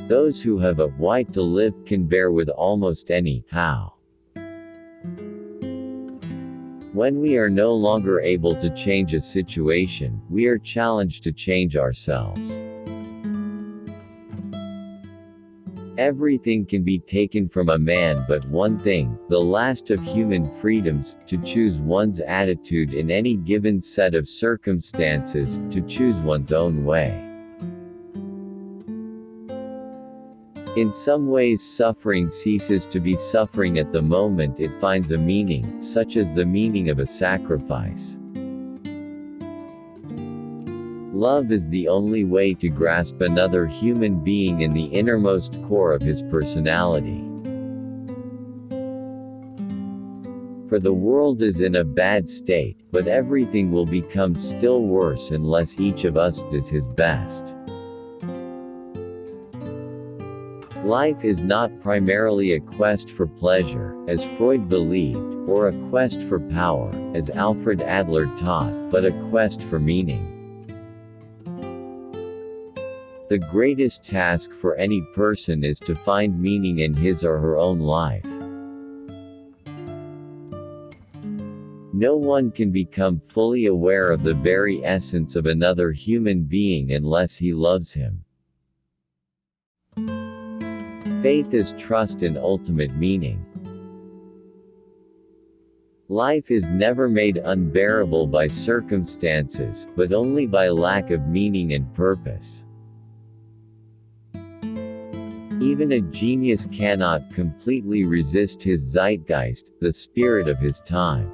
Those who have a why to live can bear with almost any how. When we are no longer able to change a situation, we are challenged to change ourselves. Everything can be taken from a man but one thing, the last of human freedoms, to choose one's attitude in any given set of circumstances, to choose one's own way. In some ways suffering ceases to be suffering at the moment it finds a meaning, such as the meaning of a sacrifice. Love is the only way to grasp another human being in the innermost core of his personality. For the world is in a bad state, but everything will become still worse unless each of us does his best. Life is not primarily a quest for pleasure, as Freud believed, or a quest for power, as Alfred Adler taught, but a quest for meaning. The greatest task for any person is to find meaning in his or her own life. No one can become fully aware of the very essence of another human being unless he loves him. Faith is trust in ultimate meaning. Life is never made unbearable by circumstances, but only by lack of meaning and purpose. Even a genius cannot completely resist his zeitgeist, the spirit of his time.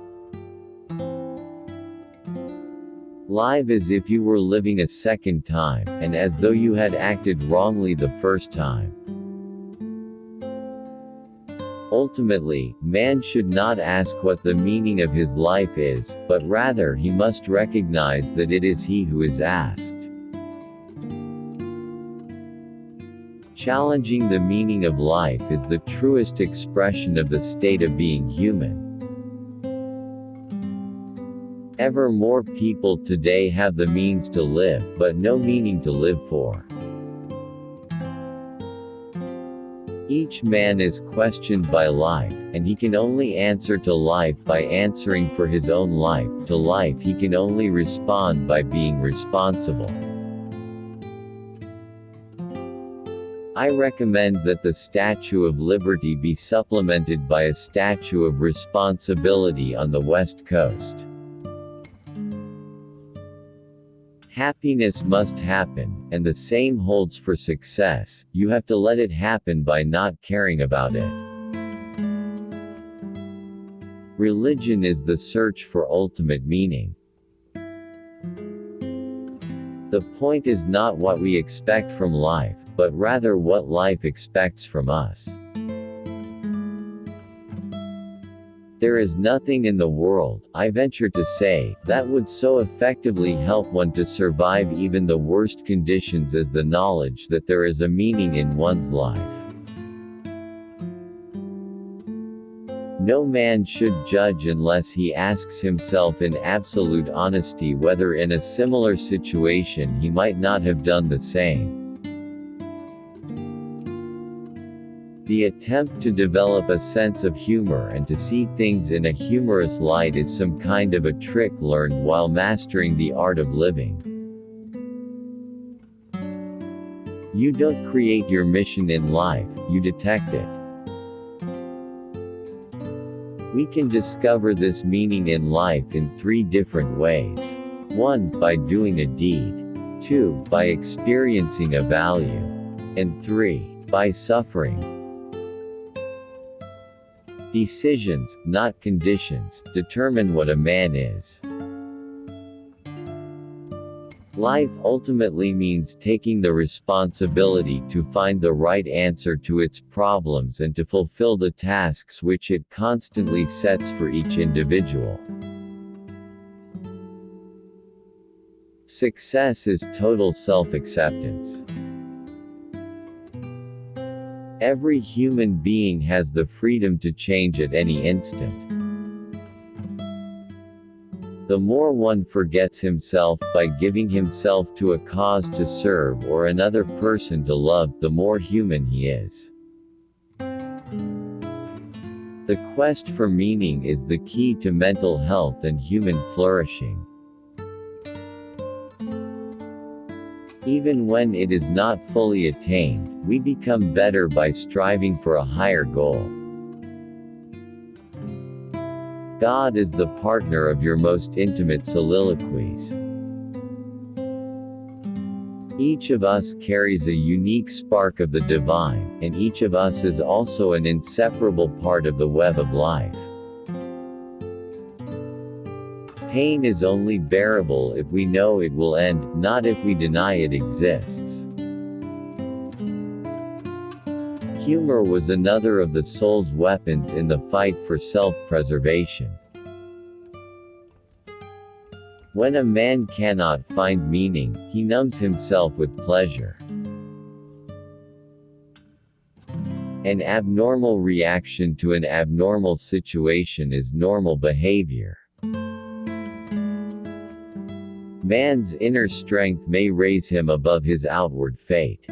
Live as if you were living a second time, and as though you had acted wrongly the first time. Ultimately, man should not ask what the meaning of his life is, but rather he must recognize that it is he who is asked. Challenging the meaning of life is the truest expression of the state of being human. Ever more people today have the means to live, but no meaning to live for. Each man is questioned by life, and he can only answer to life by answering for his own life. To life he can only respond by being responsible. I recommend that the Statue of Liberty be supplemented by a Statue of Responsibility on the West Coast. Happiness must happen, and the same holds for success. You have to let it happen by not caring about it. Religion is the search for ultimate meaning. The point is not what we expect from life, but rather what life expects from us. There is nothing in the world, I venture to say, that would so effectively help one to survive even the worst conditions as the knowledge that there is a meaning in one's life. No man should judge unless he asks himself in absolute honesty whether in a similar situation he might not have done the same. The attempt to develop a sense of humor and to see things in a humorous light is some kind of a trick learned while mastering the art of living. You don't create your mission in life, you detect it. We can discover this meaning in life in 3 different ways. 1. By doing a deed. 2. By experiencing a value. And 3. By suffering. Decisions, not conditions, determine what a man is. Life ultimately means taking the responsibility to find the right answer to its problems and to fulfill the tasks which it constantly sets for each individual. Success is total self-acceptance. Every human being has the freedom to change at any instant. The more one forgets himself by giving himself to a cause to serve or another person to love, the more human he is. The quest for meaning is the key to mental health and human flourishing. Even when it is not fully attained, we become better by striving for a higher goal. God is the partner of your most intimate soliloquies. Each of us carries a unique spark of the divine, and each of us is also an inseparable part of the web of life. Pain is only bearable if we know it will end, not if we deny it exists. Humor was another of the soul's weapons in the fight for self-preservation. When a man cannot find meaning, he numbs himself with pleasure. An abnormal reaction to an abnormal situation is normal behavior. Man's inner strength may raise him above his outward fate.